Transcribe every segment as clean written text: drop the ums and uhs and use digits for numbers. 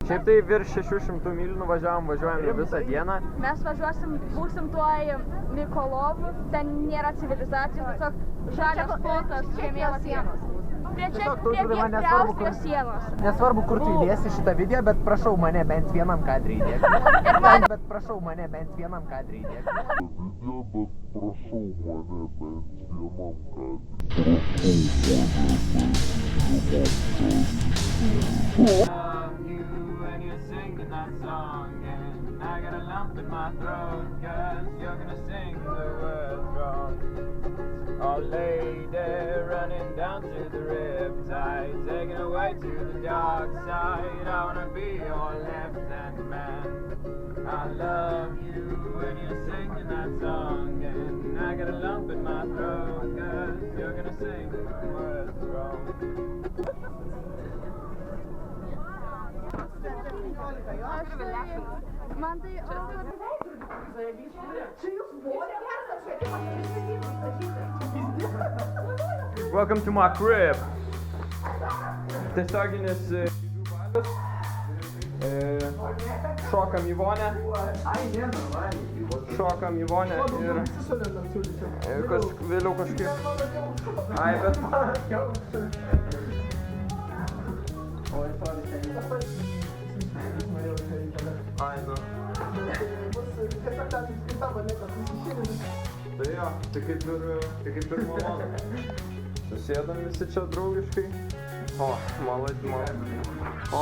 Šiaip tai virš 600 mylių nuvažiavom visą dieną. Mes būsim tuoj Mykolov, ten nėra civilizacijos, tiesiog žalias plotas Žemėnų sienos. Prie Austrijos sienos. Nesvarbu, kur tu įdėsi šitą video, bet prašau mane bent vienam kadrį įdėk. Bet prašau mane bent vienam kadrį įdėk. When you're singing that song, and I got a lump in my throat, 'cause you're gonna sing the words wrong. Oh lady, running down to the riptide, taken away to the dark side. I wanna be your left-hand man. I love you when you're singing that song, and I got a lump in my throat, 'cause you're gonna sing the words wrong. Man tai... Welcome to my crib. Tiesioginis balius. Šokam į vonę. Šokam į vonę ir vėliau kažkaip. Ai, bet... Ai, nu. Tai jo, tai kaip ir malonu. Susėdam visi čia draugiškai. O, maladi. O.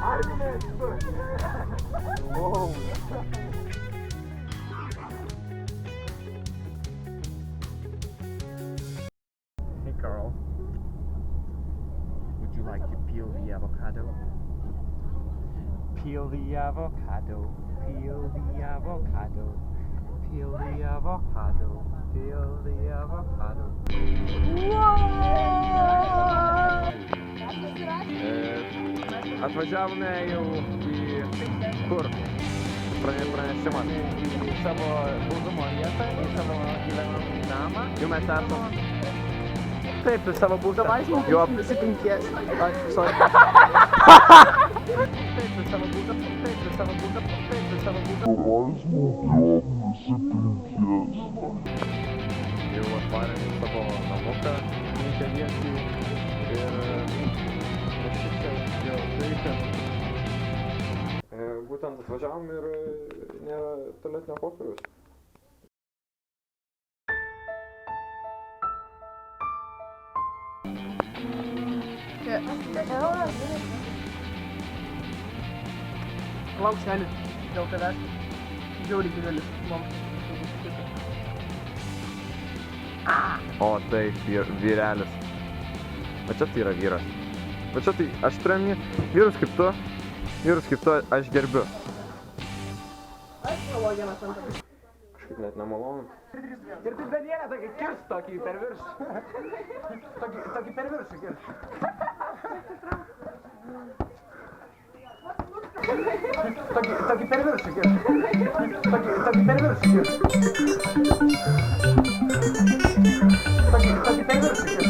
Aš mirsiu. Hey Carl, would you like to peel the avocado? Peel the avocado, peel the avocado, peel the avocado, peel the avocado. Atvažiavome jau į kur? Pranešimas. Į savo buvimo vietą, į savo gyvenamąjį namą. Jau mes esam. Taip, į savo būstą. Davai žmogus, Jo. nusipinties. Ai, sorry. Taip, į savo būstą. Taip, į savo būstą. Taip, į savo būstą. Jau atvarėm į savo namuką, keliesi ir šičia jau veikia. Būtent atvažiavom ir nėra tualetinio popieriaus. Klaukšelis dėl tavęs. Žiauriai didelis. O taip, vyrelis. O čia tai yra vyras. O čia tai, aš turiu vyrus kaip tu aš gerbiu. Aš galvoju vienas ant. Kažkaip net nemalonu. Ir tai Danielė tokį kirs tokį per viršų. Tokį per viršų kirs. Tokį per viršų kirs. Tokį per viršų kirs. Tokį per viršų kirs. Per viršų.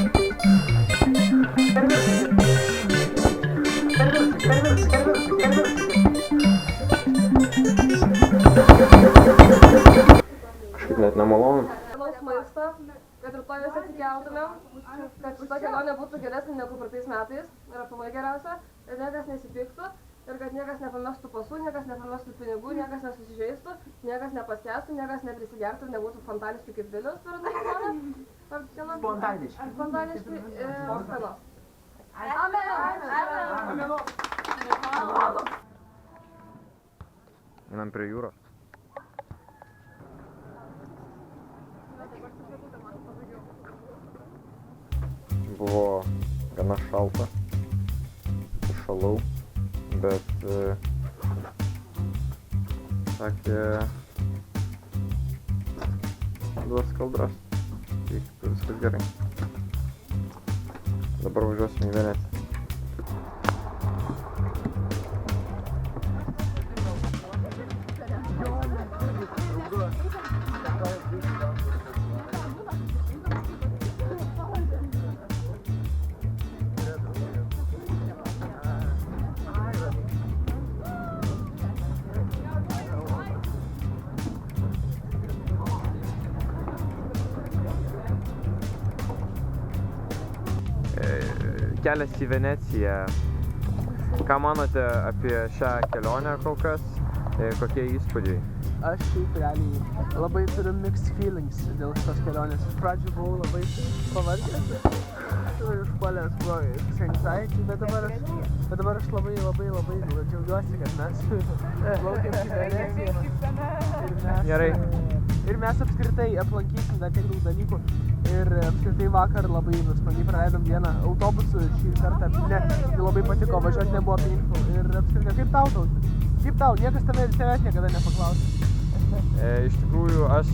Kažkaip net nemalonu. Maistą, kad rytoj visi atsikeltumėm, kad šita kelionė būtų geresnė negu praeitais metais ir aplamai geriausia, ir niekas nesipyktų, ir kad niekas nepamestų pasų, niekas nepamestų pinigų, niekas nesusižeistų, niekas nepaskęstų, niekas neprisigertų ir nebūtų spontaniški kaip Vilius per kelionę. Spontaniški ir skanos. Amen! Einam prie jūros. buvo gana šalta, šalau, bet sakė, duos kaldras, tai viskas gerai. Dabar važiuosim į Veneciją. Kelias į Veneciją. Ką manote apie šią kelionę kol kas? Kokie įspūdžiai? Aš šiaip realiai labai turiu mixed feelings dėl šitos kelionės. Iš pradžių buvau labai pavargęs, išpuolęs buvo anxiety, bet dabar aš labai džiaugiuosi, kad mes plaukėm į Veneciją. Gerai. Ir mes apskritai aplankysim dar tiek daug dalykų. Ir apskritai vakar labai smagiai praleidom dieną autobusu šį kartą. Labai patiko, važiuoti nebuvo painful. Ir apskritai, kaip tau Tauti? Kaip tau? Niekas tavęs niekada nepaklausė. Iš tikrųjų, aš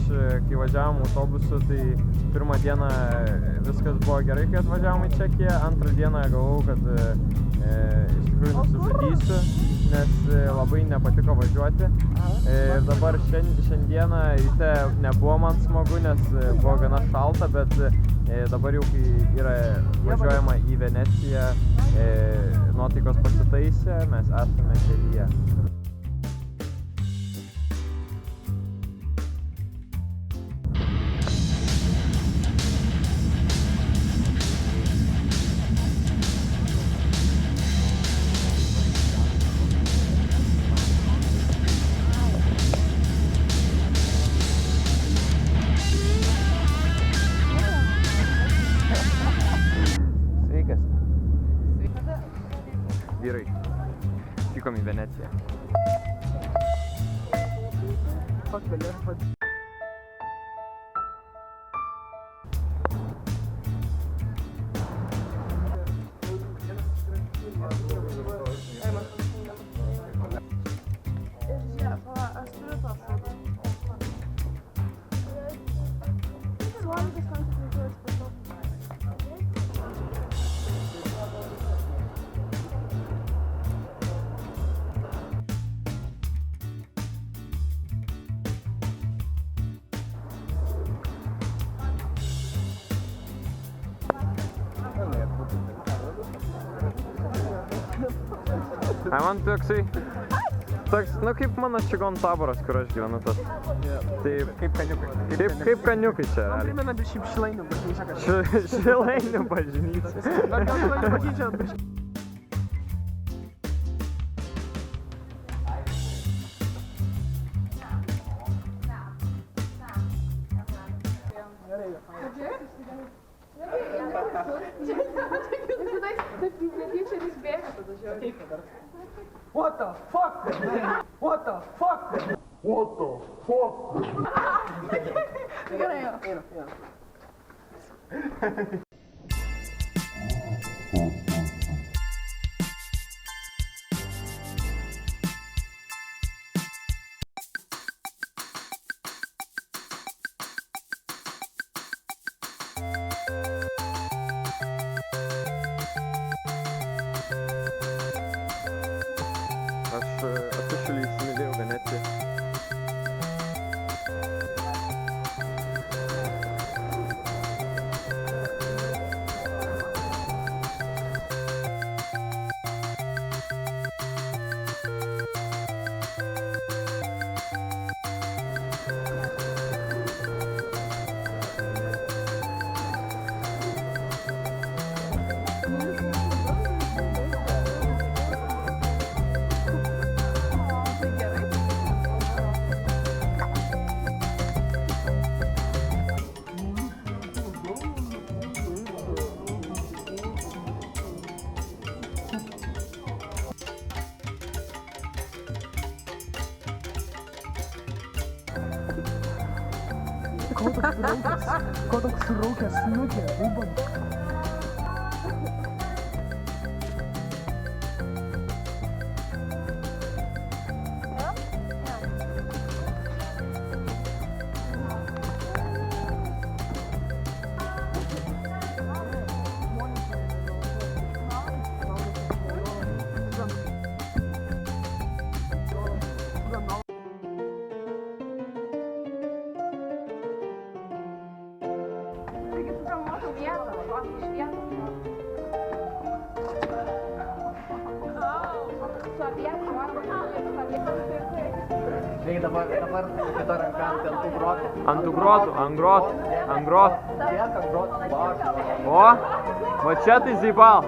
kai važiavom autobusu, tai pirmą dieną viskas buvo gerai, kai atvažiavom į Čekiją. Antrą dieną galvojau, kad iš tikrųjų nusižudysiu, nes labai nepatiko važiuoti. Ir dabar šiandieną ryte nebuvo man smagu, nes buvo gana šalta, bet dabar jau kai yra važiuojama į Veneciją, nuotaikos pasitaisė, mes esame kelyje. Vyrai, vykom į Veneciją. Man toksai, kaip mano čigonų taboras, kur aš gyvenu tas. Taip, kaip kaniukai čia. Man primena šiaip Šilainių bažnyčią. Šilainių bažnyčią. Šilainių bažnyčią. What the fuck? What the fuck? What the fuck? Aš officially įsimylėjau Veneciją. Ko toks raukęs snukė, ubanas. Tai dabar kita ranka ant tų grotų. Ant tų grotų, ant grotų. Tiek ant grotų lašų. O, va čia tai zybal.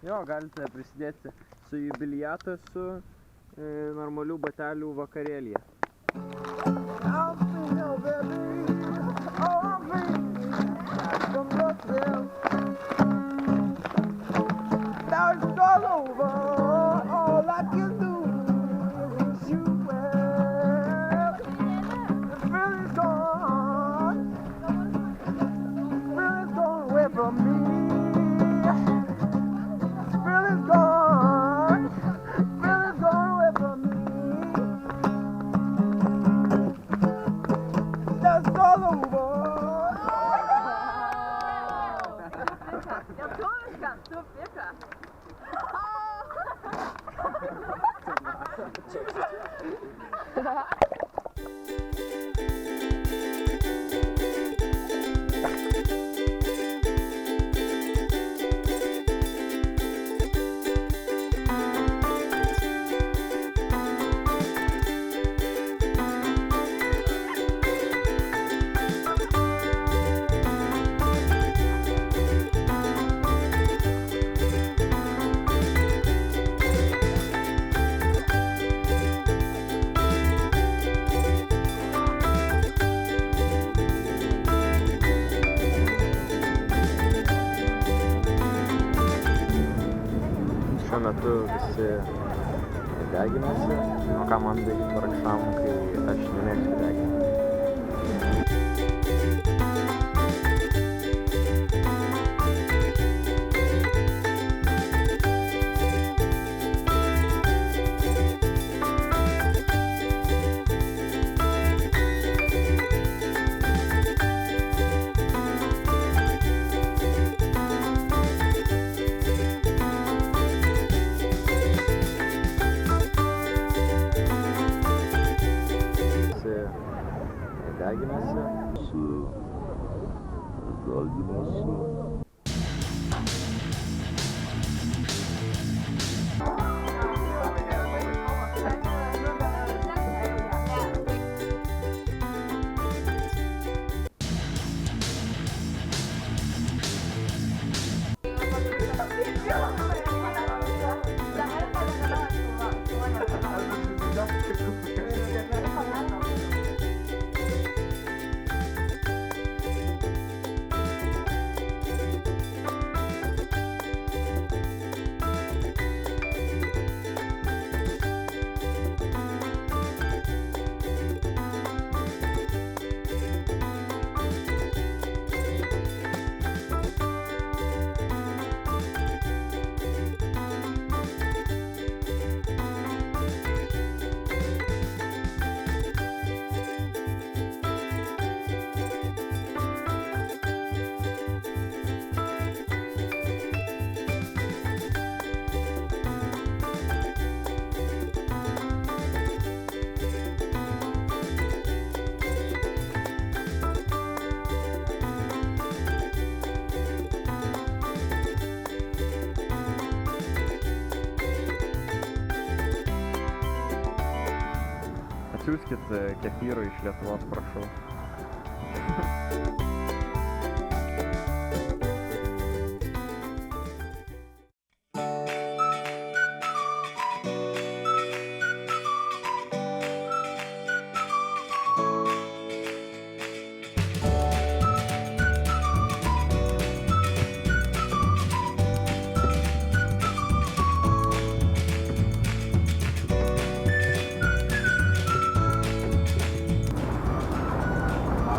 Jo, galite prisidėti su jubiliatu su normalių batelių vakarėlyje. Šiuo metu visi deginasi, o ką man daryti vargšam, kai aš nemėgstu deginti. Atsiųskit kefyrų iš Lietuvos, prašau.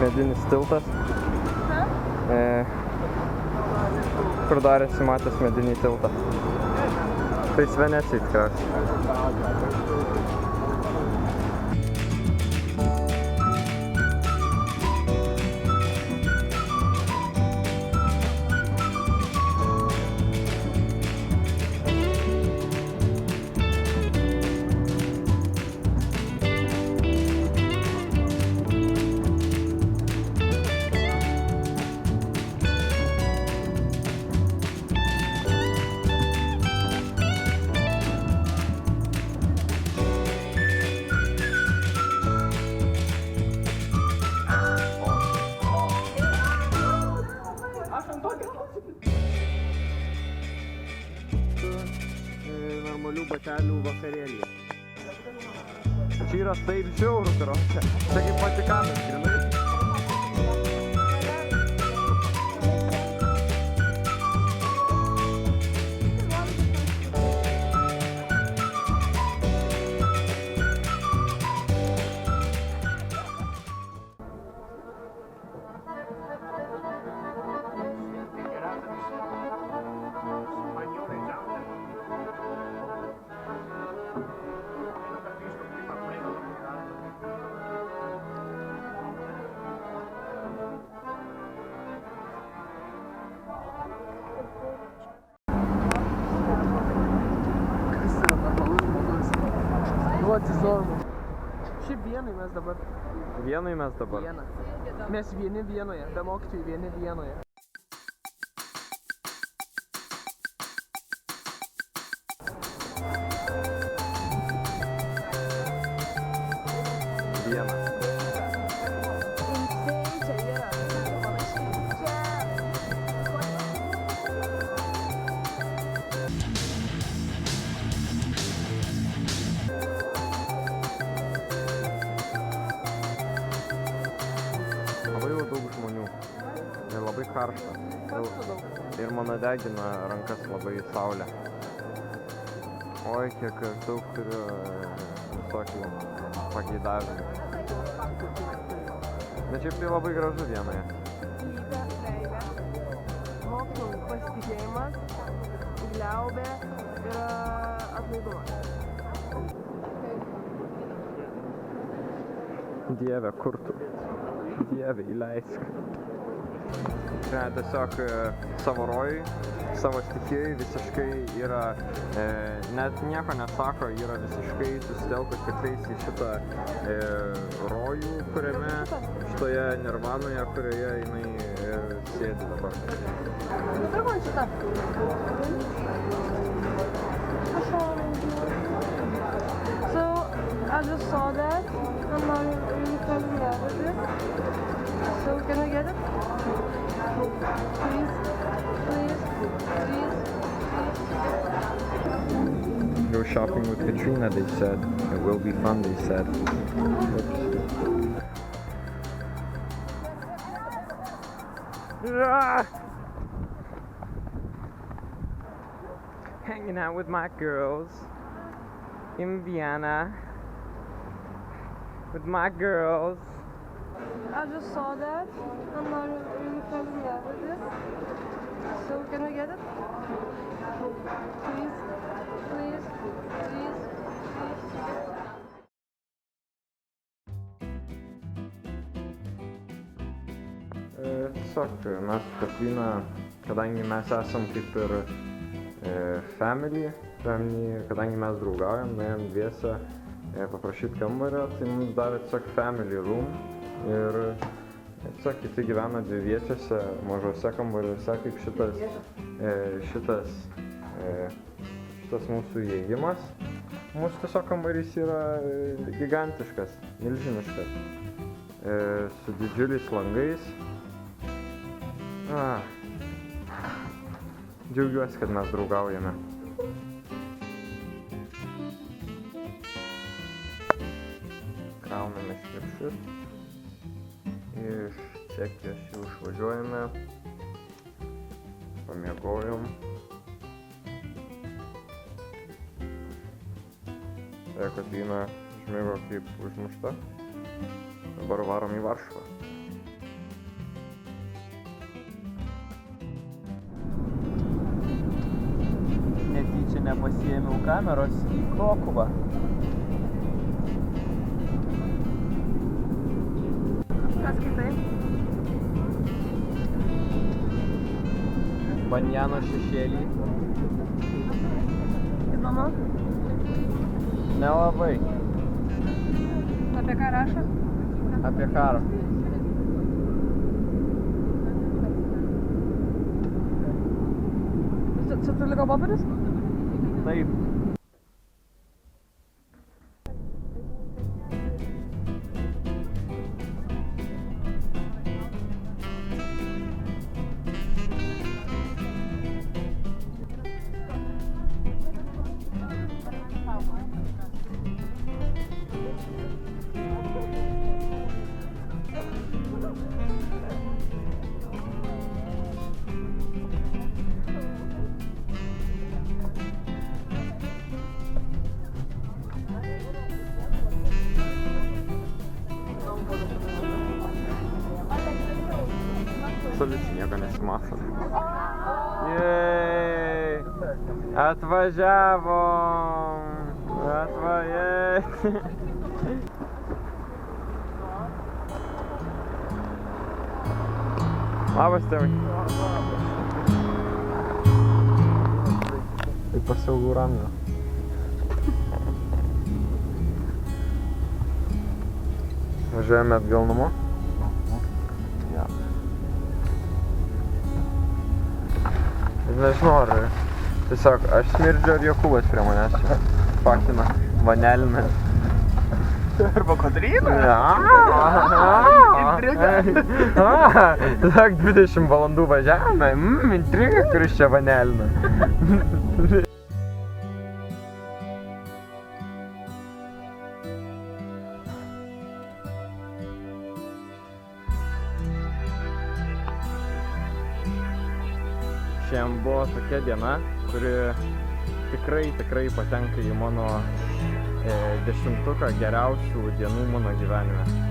medinis tiltas. Kur dar esi matęs medinį tiltą? Tai Venecijai tikriausiai. Normalių batelių vakarėlį. Čia yra taip žiauru, karoče. Čia kaip Vatikanas, grinai. Duoti zormų. Šiaip vienai mes dabar. Vienai mes dabar. Viena. Mes vieni vienoje, be mokytojų vieni vienoje. Viena. Labai jau daug žmonių. Ir labai karšta. Ir mano degina rankas labai saulė. Oi, kiek daug turiu visokių pageidavimų. Bet šiaip tai labai gražu vienoje. Mokytojų pasitikėjimas, gliaubė ir atlaidumas. Dieve, kur tu? Dieve, įleisk. Čia tiesiog savo rojui, savo stichijai visiškai yra, net nieko nesako, yra visiškai susitelkus tiktais į šitą rojų, kuriame, šitoje nirvanoje, kurioje jinai sėdi dabar. Nupirk man šitą. So, I just saw that, and now you fell in love with it. So, can I get it? Please, please, please, please. Go shopping with Katrina, they said. It will be fun, they said. Hanging out with my girls in Vienna. With my girls. I just saw that, and now you fell in love with it. So, can we get it? Please, please, please, Tiesiog mes su Katrina, kadangi mes esam kaip ir family, kadangi mes draugaujam, nuėjom dviese paprašyti kambario, tai mums davė tiesiog family room ir tiesiog kiti gyvena dviviečiuose mažuose kambariuose, kaip šitas mūsų įėjimas. Mūsų tiesiog kambarys yra gigantiškas, milžiniškas, su didžiuliais langais. Džiaugiuosi, kad mes draugaujame. Krauname krepšius. Iš Čekijos jau išvažiuojame. Pamiegojom. Katrina užmiego kaip užmušta. Dabar varom į Varšuvą. nepasiėmiau kameros į Krokuvą. Ką skaitai? Banjano šešėlį. Įdomu. Nelabai. Apie ką rašo? Apie karą. Čia tu liko popierius? Taip. Absoliučiai nieko nesimato. Jej! Atvažiavom! Labas, tėvai. Tai pasiaugų ramio. Važiuojame atgal namo. Nežinau, ar tiesiog aš smirdžiu, ar Jokūbas prie manęs čia pakina vanelina. Arba Kotryna? Intriga. Tiesiog 20 valandų važiavome, intriga, kuris čia vanelina. Šiandien buvo tokia diena, kuri tikrai patenka į mano 10 geriausių dienų mano gyvenime.